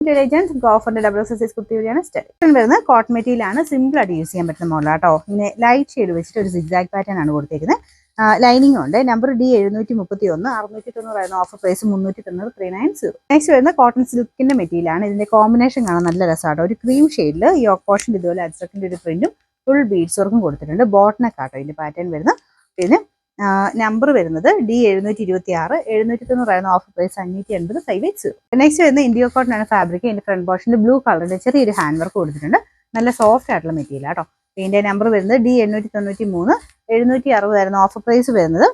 Intelligence ഗോഫറിന്റെ double exercise kurti വഴിയാണ് style വരുന്നത്. Cotton മെറ്റീരിയലാണ്, സിമ്പിൾ ആയിട്ട് യൂസ് ചെയ്യാൻ പറ്റുന്ന മോഡൽ കേട്ടോ. പിന്നെ ലൈറ്റ് ഷെയ്ഡ് വെച്ചിട്ട് ഒരു സിഗ്സാഗ് പാറ്റേൺ ആണ് കൊടുത്തിരിക്കുന്നത്. ലൈനിങ് ഉണ്ട്. Number D731, 690 offer price 390, 390. Next വരുന്ന കോട്ടൺ സിൽക്കിന്റെ മെറ്റീരിയലാണ്. ഇതിന്റെ കോമ്പിനേഷൻ കാണാൻ നല്ല രസമാട്ടോ. ഒരു ക്രീം ഷെയ്ഡിൽ യോക്ക് പോർഷൻ ഇതുപോലെ അജ്രക്കിന്റെ ഒരു പ്രിന്റും ഫുൾ ബീഡ്സ് വർക്കും കൊടുത്തിട്ടുണ്ട്. ബോട്ടനൊക്കെ ആട്ടോ ഇതിന്റെ പാറ്റേൺ വരുന്നത്. പിന്നെ നമ്പർ വരുന്നത് D726, 790 ഓഫർ പ്രൈസ് 580, 580. നെക്സ്റ്റ് വരുന്ന ഇന്ത്യ കോട്ടൺ ആണ് ഫാബ്രിക്. ഇതിന്റെ ഫ്രണ്ട് പോർഷനിൽ ബ്ലൂ കളറിന്റെ ചെറിയൊരു ഹാൻഡ് വർക്ക് കൊടുത്തിട്ടുണ്ട്. നല്ല സോഫ്റ്റ് ആയിട്ടുള്ള മെറ്റീരിയൽ ആട്ടോ. ഇതിന്റെ നമ്പർ വരുന്നത് D893, 760 ഓഫർ പ്രൈസ് വരുന്നത്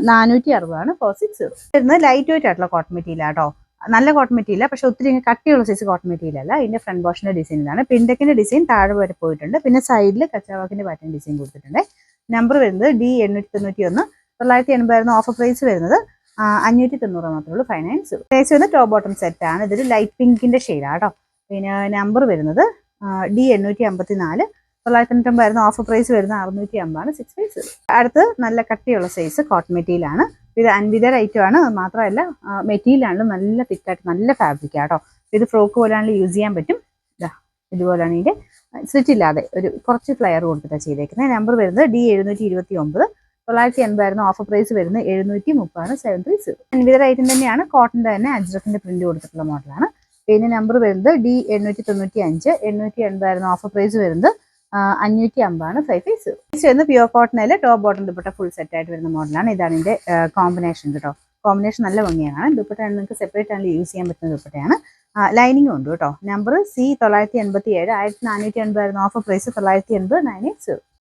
460, 460. വരുന്നത് ലൈറ്റ് വെയിറ്റ് ആയിട്ടുള്ള കോട്ടൺ മെറ്റീരിയൽ ആട്ടോ. നല്ല കോട്ടൺ മെറ്റീരിയൽ, പക്ഷെ ഒത്തിരി കട്ടിയുള്ള സൈസ് കോട്ടൺ മെറ്റീരിയൽ അല്ല. ഇതിന്റെ ഫ്രണ്ട് പോർഷന്റെ ഡിസൈൻ ഇതാണ്. പിൻടെക്കിന്റെ ഡിസൈൻ താഴെ വരെ പോയിട്ടുണ്ട്. പിന്നെ സൈഡിൽ കച്ചവാക്കിന്റെ പാറ്റേൺ ഡിസൈൻ കൊടുത്തിട്ടുണ്ട്. നമ്പർ വരുന്നത് D891, 980 ഓഫർ പ്രൈസ് വരുന്നത് 590 മാത്രമേ ഉള്ളൂ, 590. പ്രൈസ് വരുന്നത് ടോപ്പ് ബോട്ടം സെറ്റ് ആണ്. ഇതൊരു ലൈറ്റ് പിങ്കിന്റെ ഷെയ്ഡാട്ടോ. പിന്നെ നമ്പർ വരുന്നത് D854, 990 ഓഫർ പ്രൈസ് വരുന്നത് 650, 650. അടുത്ത് നല്ല കട്ടിയുള്ള സൈസ് കോട്ടൺ മെറ്റീരിയൽ ആണ്. ഇത് അൻവിതർ ഐറ്റം ആണ്. മാത്രമല്ല മെറ്റീരിയലാണ് നല്ല തിക്കായിട്ട് നല്ല ഫാബ്രിക് ആട്ടോ. ഇത് ഫ്രോക്ക് പോലെയാണെങ്കിൽ യൂസ് ചെയ്യാൻ പറ്റും. ഇതുപോലെയാണ് ഇതിന്റെ സ്റ്റിച്ച് ഇല്ലാതെ ഒരു കുറച്ച് ഫ്ലെയർ കൊടുത്തിട്ടാണ് ചെയ്തേക്കുന്നത്. നമ്പർ വരുന്നത് D729, 980 ഓഫർ പ്രൈസ് വരുന്നത് 730, 730. അൻവിതർ ഐറ്റം തന്നെയാണ്. കോട്ടന്റെ തന്നെ അജ്രക്കിന്റെ പ്രിന്റ് കൊടുത്തിട്ടുള്ള മോഡലാണ്. പിന്നെ നമ്പർ വരുന്നത് D895, 880 ഓഫർ പ്രൈസ് വരുന്നത് 550, 550. വരുന്നത് പ്യൂർ കോട്ടണില് top bottom dupatta full set ആയിട്ട് വരുന്ന മോഡലാണ്. ഇതാണ് ഇതിന്റെ കോമ്പിനേഷൻ കേട്ടോ. കോമ്പിനേഷൻ നല്ല ഭംഗിയാണ്. ദുപ്പട്ട നിങ്ങൾക്ക് സെപ്പറേറ്റ് ആണെങ്കിൽ യൂസ് ചെയ്യാൻ പറ്റുന്ന ദുപ്പട്ടയാണ്. ലൈനിങ് ഉണ്ട് കേട്ടോ. Number C987, 1480 offer price 980, 980.